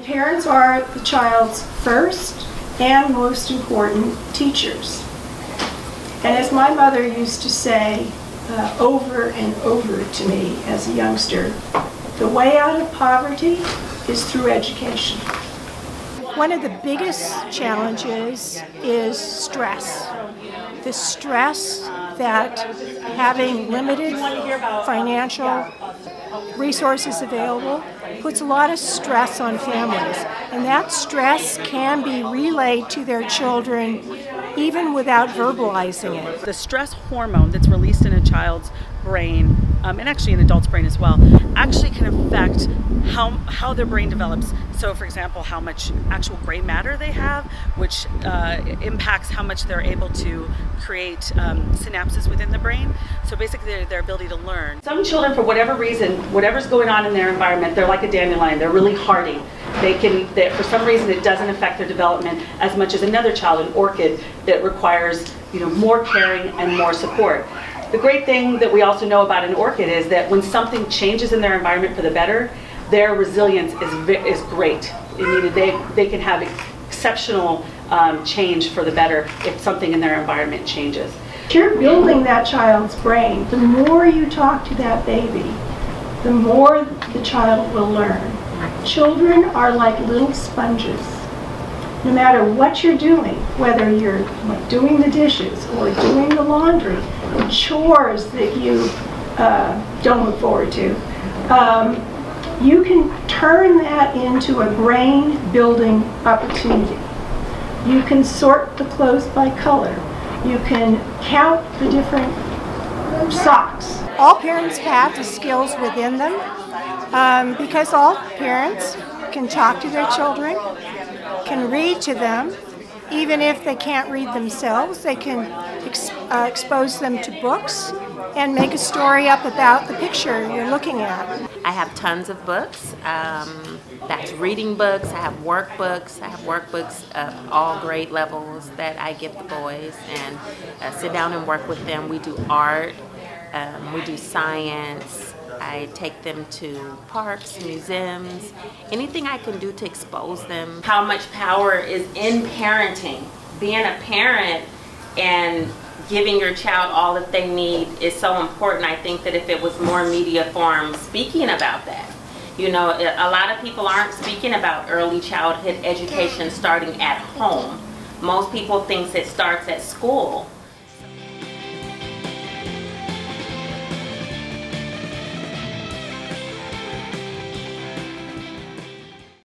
Parents are the child's first and most important teachers. And as my mother used to say over and over to me as a youngster, the way out of poverty is through education. One of the biggest challenges is stress. The stress that having limited financial resources available puts a lot of stress on families. And that stress can be relayed to their children even without verbalizing it. The stress hormone that's released in a child's brain, and actually an adult's brain as well, actually can affect how their brain develops. So for example, how much actual gray matter they have, which impacts how much they're able to create synapses within the brain. So basically their ability to learn. Some children, for whatever reason, whatever's going on in their environment, they're like a dandelion, they're really hardy. For some reason it doesn't affect their development as much as another child, an orchid, that requires more caring and more support. The great thing that we also know about an orchid is that when something changes in their environment for the better, their resilience is great. They can have exceptional change for the better if something in their environment changes. You're building that child's brain. The more you talk to that baby, the more the child will learn. Children are like little sponges. No matter what you're doing, whether you're doing the dishes or doing the laundry, the chores that you don't look forward to, you can turn that into a brain-building opportunity. You can sort the clothes by color. You can count the different socks. All parents have the skills within them because all parents can talk to their children, can read to them. Even if they can't read themselves, they can expose them to books and make a story up about the picture you're looking at. I have tons of books. That's reading books. I have workbooks. I have workbooks of all grade levels that I give the boys and sit down and work with them. We do art. We do science. I take them to parks, museums, anything I can do to expose them. How much power is in parenting. Being a parent and giving your child all that they need is so important. I think that if it was more media forms speaking about that. A lot of people aren't speaking about early childhood education starting at home. Most people think it starts at school.